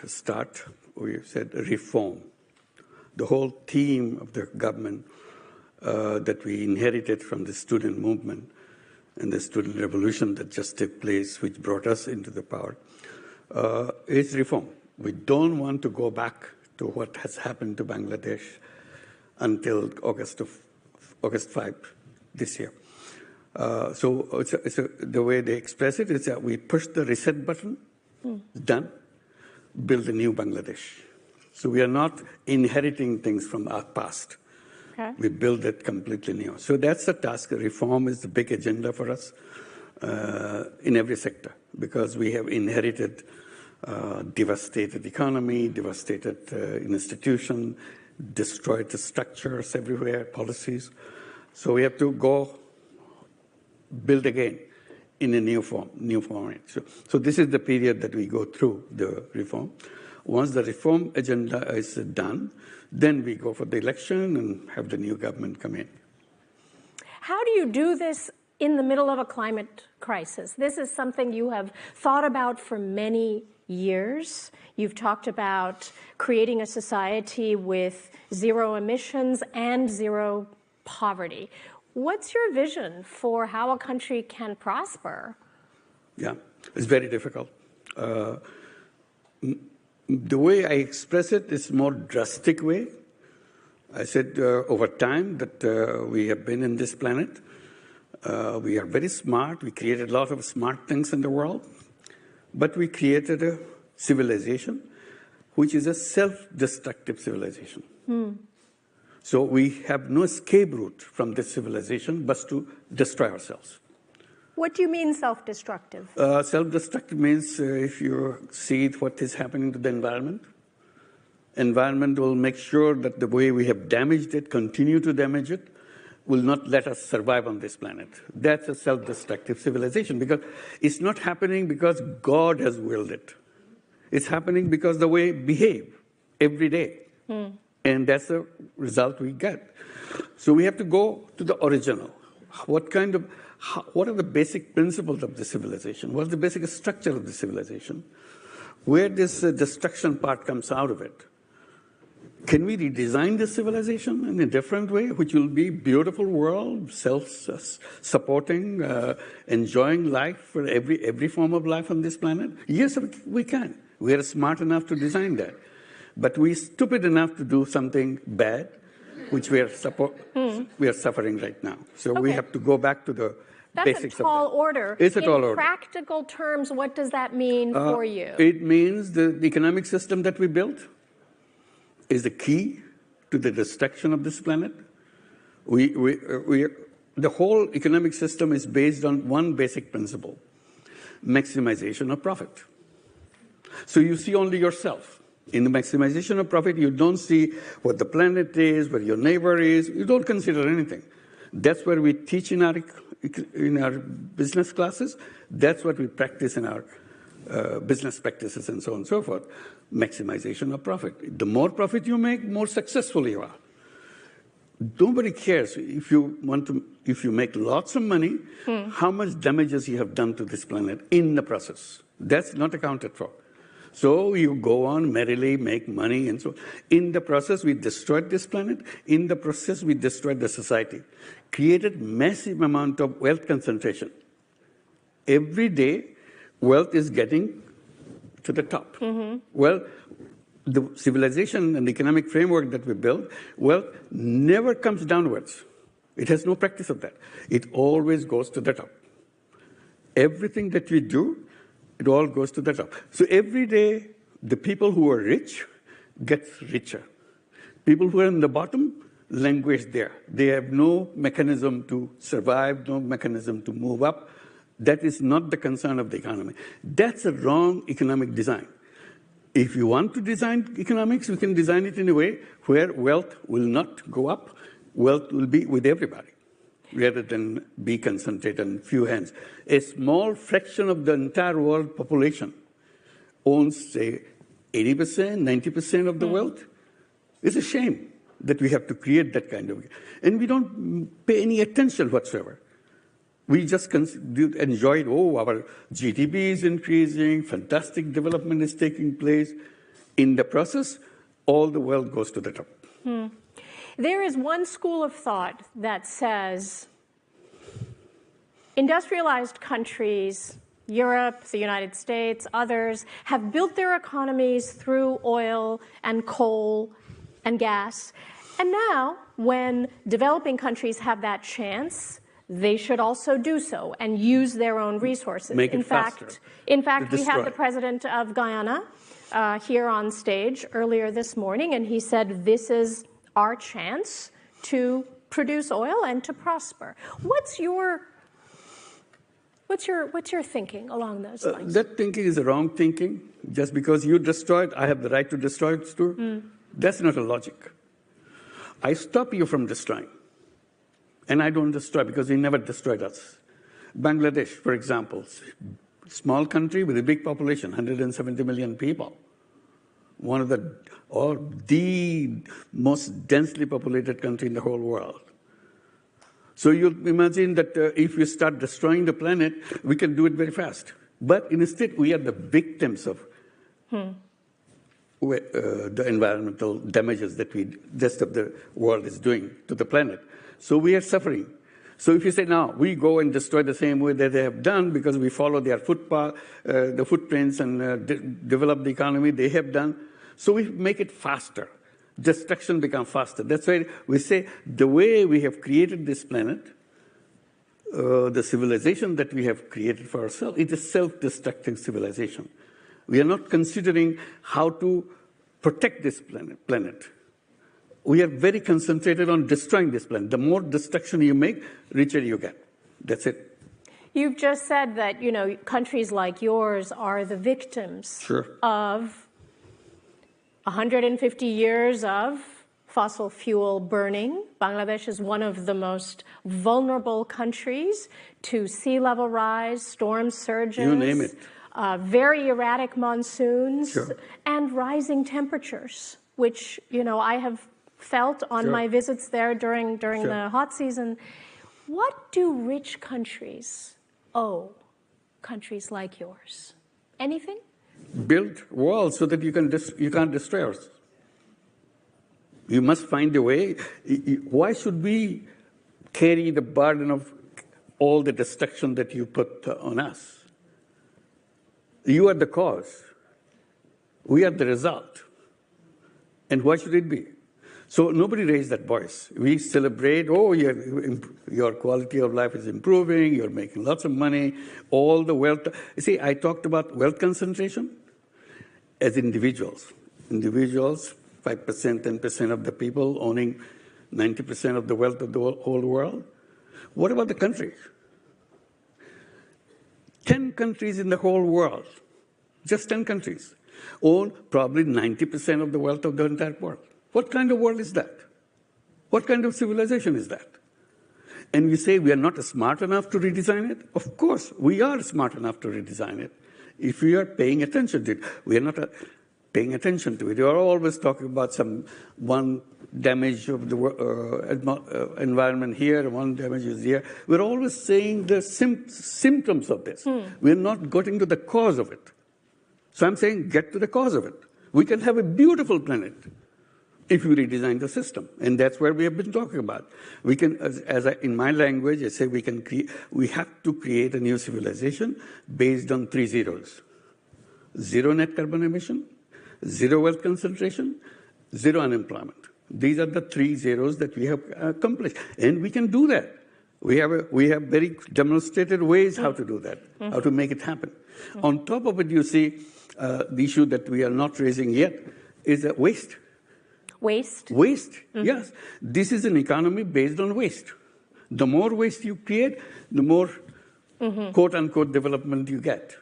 start, we said reform. The whole theme of the government that we inherited from the student movement and the student revolution that just took place, which brought us into the power, is reform. We don't want to go back to what has happened to Bangladesh until August 5 this year. So the way they express it is that we push the reset button, done, build a new Bangladesh. So we are not inheriting things from our past. Okay. We build it completely new. So that's the task. Reform is the big agenda for us in every sector, because we have inherited devastated economy, devastated institution, destroyed the structures everywhere, policies. So we have to go build again in a new format. So this is the period that we go through the reform. Once the reform agenda is done, then we go for the election and have the new government come in. How do you do this in the middle of a climate crisis? This is something you have thought about for many years. You've talked about creating a society with zero emissions and zero poverty. What's your vision for how a country can prosper? Yeah, it's very difficult. The way I express it is more drastic way. I said over time that we have been in this planet. We are very smart. We created a lot of smart things in the world. But we created a civilization which is a self-destructive civilization. So we have no escape route from this civilization but to destroy ourselves. What do you mean self-destructive? Self-destructive means if you see what is happening to the environment will make sure that the way we have damaged it, continue to damage it, will not let us survive on this planet. That's a self-destructive civilization, because it's not happening because God has willed it. It's happening because the way we behave every day. And that's the result we get. So we have to go to the original. What are the basic principles of the civilization? What's the basic structure of the civilization? Where this destruction part comes out of it? Can we redesign this civilization in a different way, which will be beautiful world, self-supporting, enjoying life for every form of life on this planet? Yes, we can. We are smart enough to design that. But we're stupid enough to do something bad, which we are suffering right now. So we have to go back to the basics of that. That's a tall order. It's a tall order. In practical terms, what does that mean for you? It means the economic system that we built is the key to the destruction of this planet. The whole economic system is based on one basic principle: maximization of profit. So you see only yourself. In the maximization of profit, you don't see what the planet is, where your neighbor is. You don't consider anything. That's what we teach in our business classes. That's what we practice in our business practices and so on and so forth. Maximization of profit. The more profit you make, more successful you are. Nobody cares if you make lots of money, how much damages you have done to this planet in the process. That's not accounted for. So you go on merrily, make money, and so on. In the process, we destroyed this planet. In the process, we destroyed the society. Created massive amount of wealth concentration. Every day, wealth is getting to the top. Well, the civilization and the economic framework that we build, wealth never comes downwards. It has no practice of that. It always goes to the top. Everything that we do, it all goes to the top. So every day, the people who are rich get richer. People who are in the bottom languish there. They have no mechanism to survive, no mechanism to move up. That is not the concern of the economy. That's a wrong economic design. If you want to design economics, we can design it in a way where wealth will not go up. Wealth will be with everybody, rather than be concentrated in few hands. A small fraction of the entire world population owns, say, 80%, 90% of the wealth. It's a shame that we have to create that kind of, and we don't pay any attention whatsoever. We just enjoy, our GDP is increasing, fantastic development is taking place. In the process, all the wealth goes to the top. There is one school of thought that says industrialized countries, Europe, the United States, others, have built their economies through oil and coal and gas. And now, when developing countries have that chance, they should also do so and use their own resources. Make it faster. In fact, we had the president of Guyana here on stage earlier this morning, and he said this is our chance to produce oil and to prosper. What's your thinking along those lines? That thinking is the wrong thinking. Just because you destroy it, I have the right to destroy it too. That's not a logic. I stop you from destroying. And I don't destroy because he never destroyed us. Bangladesh, for example, small country with a big population, 170 million people. One of the most densely populated country in the whole world. So you imagine that if we start destroying the planet, we can do it very fast. But instead, we are the victims of the environmental damages that the rest of the world is doing to the planet. So we are suffering. So if you say, now, we go and destroy the same way that they have done because we follow their footpath, the footprints and develop the economy they have done. So we make it faster. Destruction becomes faster. That's why we say the way we have created this planet, the civilization that we have created for ourselves, it is self-destructing civilization. We are not considering how to protect this planet. We are very concentrated on destroying this planet. The more destruction you make, richer you get. That's it. You've just said that, countries like yours are the victims of 150 years of fossil fuel burning. Bangladesh is one of the most vulnerable countries to sea level rise, storm surges. You name it. Very erratic monsoons and rising temperatures, which, I have felt on my visits there during the hot season. What do rich countries owe countries like yours? Anything? Build walls so that you can't destroy us. You must find a way. Why should we carry the burden of all the destruction that you put on us? You are the cause. We are the result. And why should it be? So nobody raised that voice. We celebrate, your quality of life is improving, you're making lots of money, all the wealth. You see, I talked about wealth concentration as individuals. Individuals, 5%, 10% of the people owning 90% of the wealth of the whole world. What about the countries? 10 countries in the whole world, just 10 countries, own probably 90% of the wealth of the entire world. What kind of world is that? What kind of civilization is that? And we say we are not smart enough to redesign it? Of course, we are smart enough to redesign it. If we are paying attention to it, we are not paying attention to it. We are always talking about one damage of the environment here, one damage is here. We're always saying the symptoms of this. We're not getting to the cause of it. So I'm saying get to the cause of it. We can have a beautiful planet if we redesign the system. And that's where we have been talking about. We can, in my language, I say we have to create a new civilization based on 3 zeros. 0 net carbon emission, 0 wealth concentration, 0 unemployment. These are the 3 zeros that we have accomplished. And we can do that. We have very demonstrated ways how to do that, how to make it happen. On top of it, you see, the issue that we are not raising yet is waste. Waste? Waste, yes. This is an economy based on waste. The more waste you create, the more quote-unquote development you get.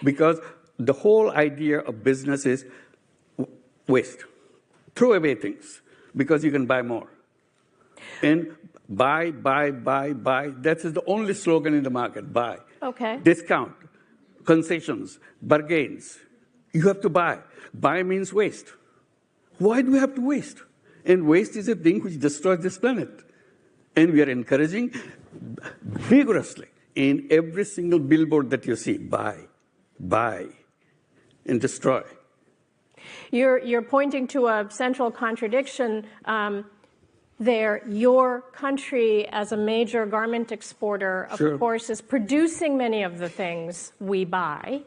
Because the whole idea of business is waste. Throw away things because you can buy more. And buy. That is the only slogan in the market, buy. Okay. Discount, concessions, bargains. You have to buy. Buy means waste. Why do we have to waste? And waste is a thing which destroys this planet. And we are encouraging vigorously in every single billboard that you see, buy, and destroy. You're pointing to a central contradiction there. Your country, as a major garment exporter, of course, is producing many of the things we buy.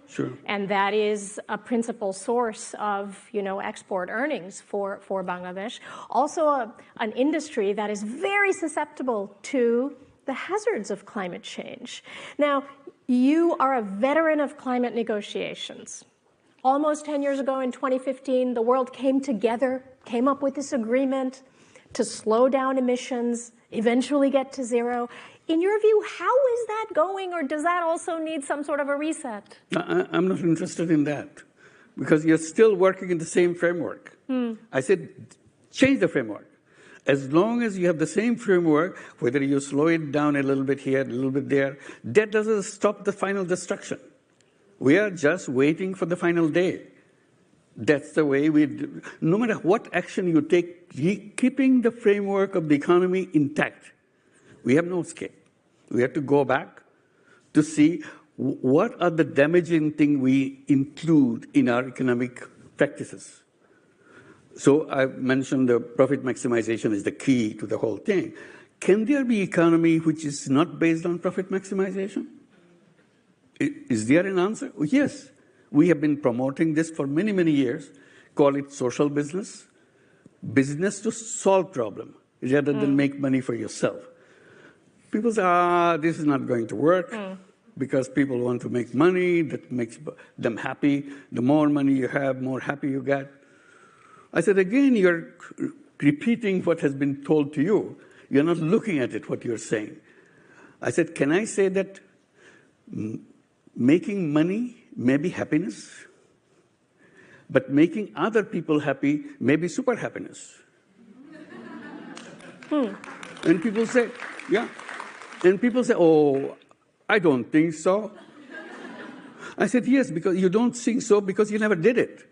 And that is a principal source of, export earnings for Bangladesh. Also an industry that is very susceptible to the hazards of climate change. Now, you are a veteran of climate negotiations. Almost 10 years ago in 2015, the world came together, came up with this agreement to slow down emissions, eventually get to zero. In your view, how is that going, or does that also need some sort of a reset? I'm not interested in that, because you're still working in the same framework. I said, change the framework. As long as you have the same framework, whether you slow it down a little bit here, a little bit there, that doesn't stop the final destruction. We are just waiting for the final day. That's the way we do. No matter what action you take, keeping the framework of the economy intact, we have no escape. We have to go back to see what are the damaging things we include in our economic practices. So I mentioned the profit maximization is the key to the whole thing. Can there be economy which is not based on profit maximization? Is there an answer? Yes. We have been promoting this for many, many years. Call it social business. Business to solve problem rather than make money for yourself. People say, this is not going to work because people want to make money. That makes them happy. The more money you have, more happy you get. I said, again, you're repeating what has been told to you. You're not looking at it, what you're saying. I said, can I say that making money may be happiness, but making other people happy may be super happiness? And people say, yeah. And people say, oh, I don't think so. I said, yes, because you don't think so because you never did it.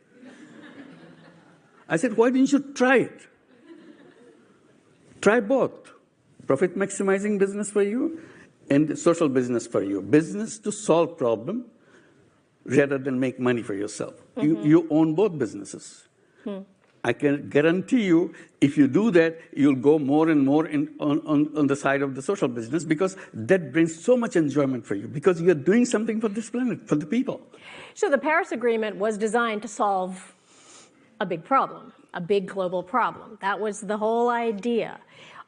I said, why didn't you try it? Try both. Profit maximizing business for you and social business for you. Business to solve problem rather than make money for yourself. You own both businesses. I can guarantee you, if you do that, you'll go more and more on the side of the social business, because that brings so much enjoyment for you, because you're doing something for this planet, for the people. So the Paris Agreement was designed to solve a big problem, a big global problem. That was the whole idea.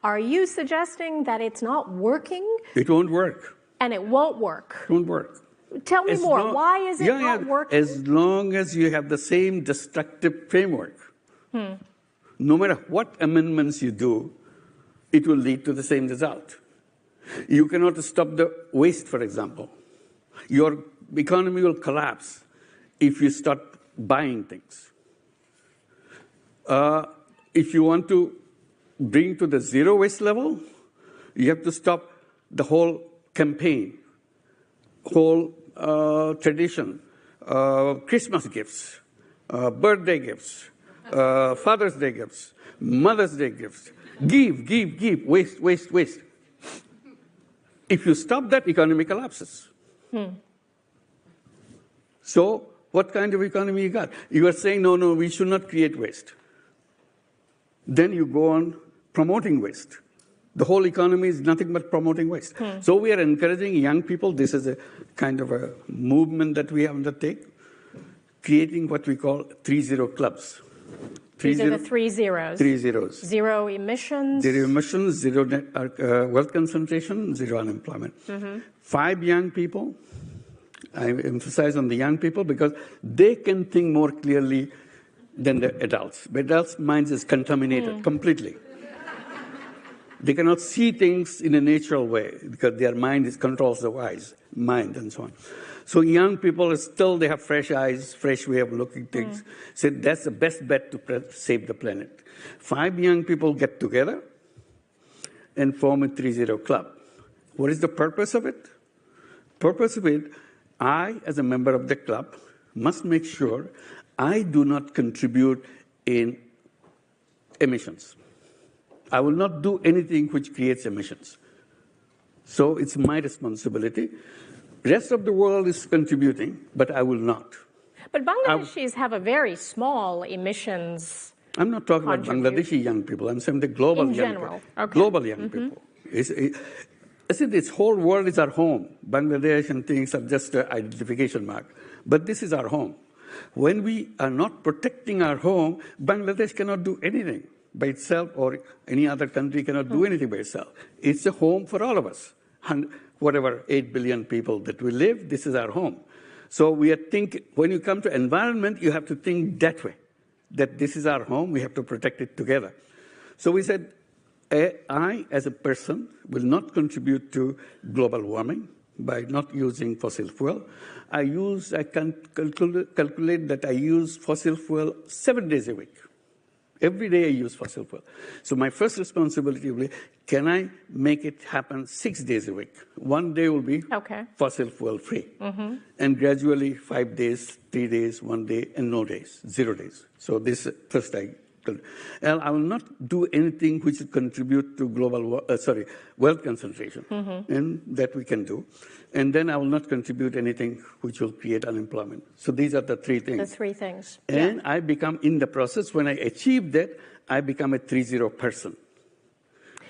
Are you suggesting that it's not working? It won't work. And it won't work? It won't work. Tell me more. Why is it not working? As long as you have the same destructive framework, no matter what amendments you do, it will lead to the same result. You cannot stop the waste, for example. Your economy will collapse if you start buying things. If you want to bring to the zero waste level, you have to stop the whole campaign, whole tradition, Christmas gifts, birthday gifts, Father's Day gifts, Mother's Day gifts. Give, waste, waste, waste. If you stop that, economy collapses. So what kind of economy you got? You are saying, no, we should not create waste. Then you go on promoting waste. The whole economy is nothing but promoting waste. So we are encouraging young people. This is a kind of a movement that we have undertaken, creating what we call 3-0 clubs. These are the 3 zeros. 3 zeros. Zero emissions. Zero emissions, zero wealth concentration, zero unemployment. 5 young people. I emphasize on the young people because they can think more clearly than the adults. The adults' minds is contaminated completely. They cannot see things in a natural way because their mind controls the wise mind and so on. So young people still, they have fresh eyes, fresh way of looking things. So that's the best bet to save the planet. 5 young people get together and form a 3-0 club. What is the purpose of it? Purpose of it, I, as a member of the club, must make sure I do not contribute in emissions. I will not do anything which creates emissions. So it's my responsibility. Rest of the world is contributing, but I will not. But Bangladeshis have a very small emissions. I'm not talking about Bangladeshi young people. I'm saying the global in young general. people. Okay. Global young people. I said this whole world is our home. Bangladesh and things are just an identification mark. But this is our home. When we are not protecting our home, Bangladesh cannot do anything by itself, or any other country cannot do anything by itself. It's a home for all of us. And whatever 8 billion people that we live, this is our home. So we are when you come to environment, you have to think that way, that this is our home, we have to protect it together. So we said, I, as a person, will not contribute to global warming by not using fossil fuel. I can calculate that I use fossil fuel 7 days a week. Every day I use fossil fuel. So my first responsibility will be, can I make it happen 6 days a week? 1 day will be fossil fuel free. And gradually 5 days, 3 days, 1 day, and no days, 0 days. So this first I will not do anything which will contribute to wealth concentration, and that we can do. And then I will not contribute anything which will create unemployment. So these are the 3 things. The 3 things. And I become, in the process, when I achieve that, I become a 3-0 person.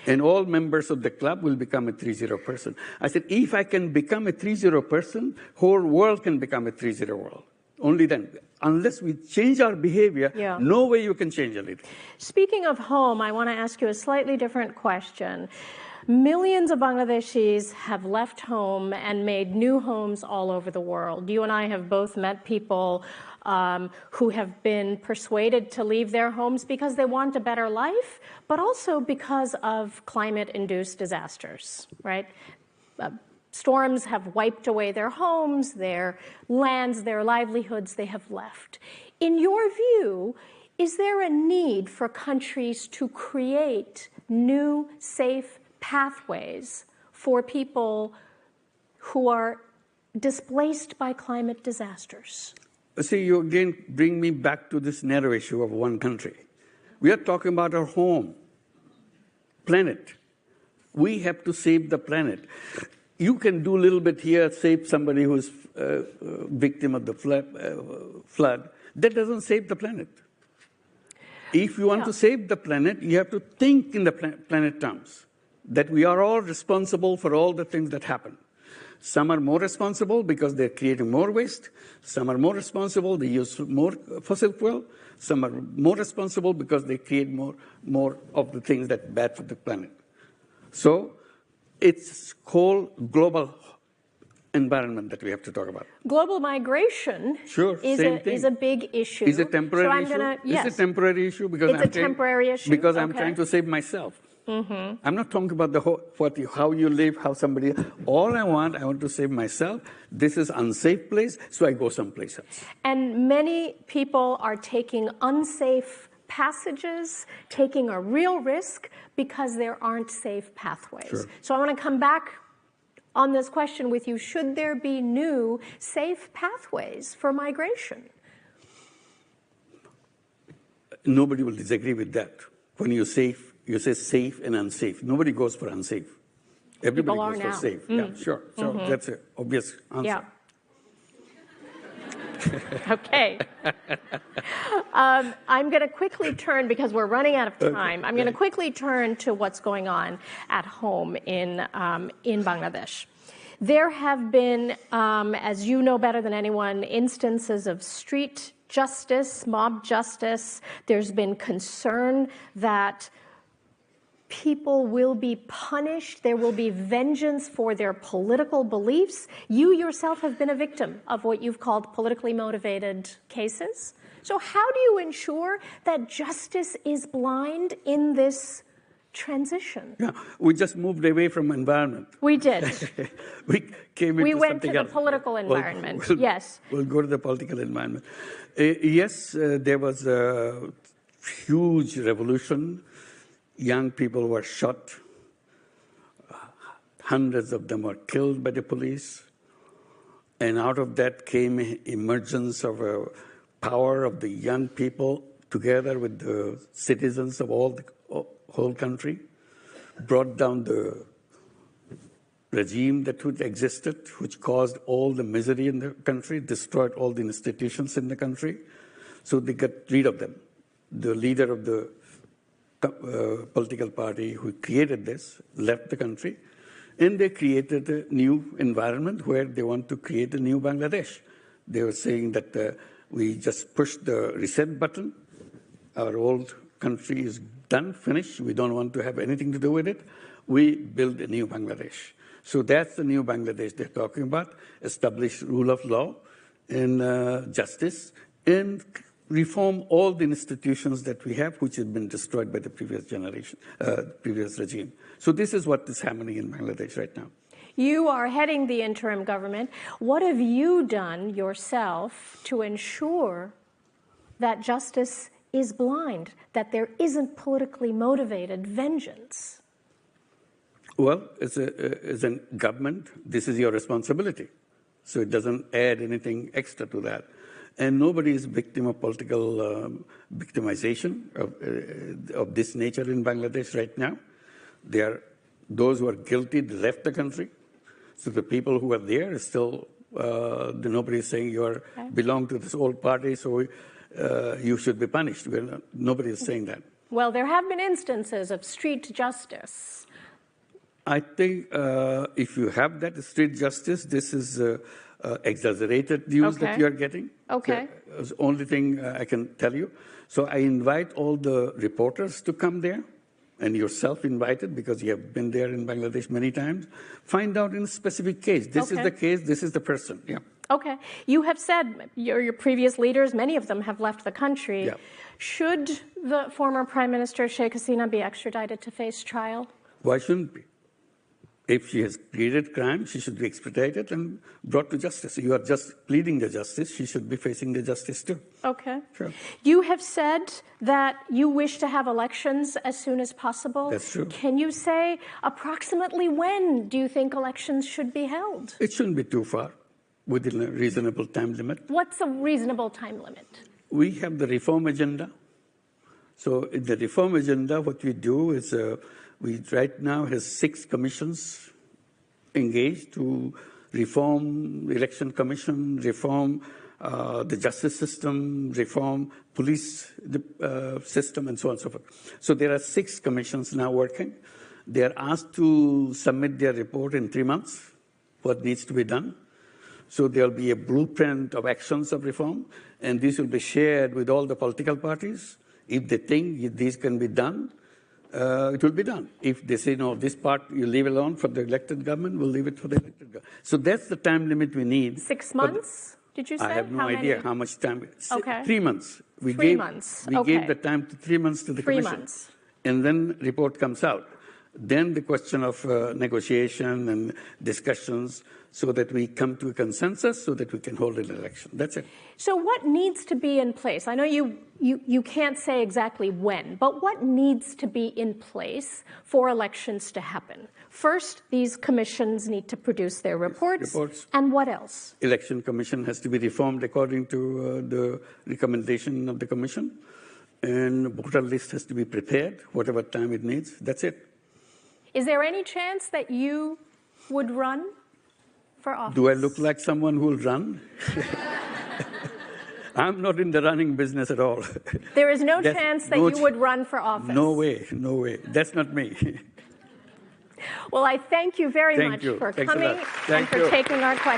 And all members of the club will become a 3-0 person. I said, if I can become a 3-0 person, whole world can become a 3-0 world. Only then. Unless we change our behavior, no way you can change anything. Speaking of home, I want to ask you a slightly different question. Millions of Bangladeshis have left home and made new homes all over the world. You and I have both met people who have been persuaded to leave their homes because they want a better life, but also because of climate-induced disasters, right? Storms have wiped away their homes, their lands, their livelihoods. They have left. In your view, is there a need for countries to create new, safe pathways for people who are displaced by climate disasters? See, you again bring me back to this narrow issue of one country. We are talking about our home, planet. We have to save the planet. You can do a little bit here, save somebody who's victim of the flood. That doesn't save the planet. If you want to save the planet, you have to think in the planet terms, that we are all responsible for all the things that happen. Some are more responsible because they're creating more waste. Some are more responsible, they use more fossil fuel. Some are more responsible because they create more of the things that are bad for the planet. So it's called global environment that we have to talk about. Global migration is a big issue. Is a temporary issue? Yes. It's a temporary issue because I'm trying to save myself. I'm not talking about how you live, how somebody. All I want to save myself. This is unsafe place, so I go someplace else. And many people are taking unsafe passages, taking a real risk because there aren't safe pathways. Sure. So I want to come back on this question with you. Should there be new safe pathways for migration? Nobody will disagree with that. When you say safe and unsafe. Nobody goes for unsafe. Everybody goes for safe. Yeah, sure. So that's an obvious answer. Yeah. Okay. I'm going to quickly turn, because we're running out of time, I'm going to quickly turn to what's going on at home in Bangladesh. There have been, as you know better than anyone, instances of street justice, mob justice. There's been concern that people will be punished. There will be vengeance for their political beliefs. You yourself have been a victim of what you've called politically motivated cases. So how do you ensure that justice is blind in this transition? Yeah, we just moved away from environment. We did. We went to the political environment. Yes. We'll go to the political environment. Yes, there was a huge revolution. Young people were shot. Hundreds of them were killed by the police. And out of that came emergence of a power of the young people together with the citizens of the whole country, brought down the regime that existed, which caused all the misery in the country, destroyed all the institutions in the country. So they got rid of them. The leader of the political party who created this left the country, and they created a new environment where they want to create a new Bangladesh. They were saying that we just push the reset button. Our old country is done, finished. We don't want to have anything to do with it. We build a new Bangladesh. So that's the new Bangladesh they're talking about, establish rule of law and justice, and reform all the institutions that we have, which have been destroyed by the previous generation, previous regime. So this is what is happening in Bangladesh right now. You are heading the interim government. What have you done yourself to ensure that justice is blind, that there isn't politically motivated vengeance? Well, as a government, this is your responsibility. So it doesn't add anything extra to that. And nobody is victim of political victimization of this nature in Bangladesh right now. Those who are guilty left the country. So the people who are there are still, nobody is saying you belong to this old party, so you should be punished. Nobody is saying that. Well, there have been instances of street justice. I think if you have that street justice, this is exaggerated news that you are getting. Okay. That's the only thing I can tell you. So I invite all the reporters to come there, and yourself invited because you have been there in Bangladesh many times. Find out in a specific case. This is the case, this is the person. Yeah. Okay. You have said your previous leaders, many of them have left the country. Yeah. Should the former Prime Minister Sheikh Hasina be extradited to face trial? Why shouldn't be? If she has committed crime, she should be extradited and brought to justice. You are just pleading the justice. She should be facing the justice too. Okay. Sure. You have said that you wish to have elections as soon as possible. That's true. Can you say approximately when do you think elections should be held? It shouldn't be too far, within a reasonable time limit. What's a reasonable time limit? We have the reform agenda. So in the reform agenda, what we do is we right now have 6 commissions engaged to reform the election commission, reform the justice system, reform police system, and so on and so forth. So there are 6 commissions now working. They are asked to submit their report in 3 months, what needs to be done. So there will be a blueprint of actions of reform, and this will be shared with all the political parties. If they think these can be done, it will be done. If they say, no, this part you leave alone for the elected government, we'll leave it for the elected government. So that's the time limit we need. 6 months, did you say? I have no idea how much time. Okay. 3 months. We 3 months. We gave the time to 3 months to the 3 commission. months. And then report comes out. Then the question of negotiation and discussions so that we come to a consensus so that we can hold an election. That's it. So what needs to be in place? I know you can't say exactly when, but what needs to be in place for elections to happen? First, these commissions need to produce their reports. And what else? Election commission has to be reformed according to the recommendation of the commission. And voter list has to be prepared, whatever time it needs. That's it. Is there any chance that you would run for office? Do I look like someone who will run? I'm not in the running business at all. There is no chance that you would run for office? No way, no way. That's not me. Well, I thank you very much for coming and for taking our questions.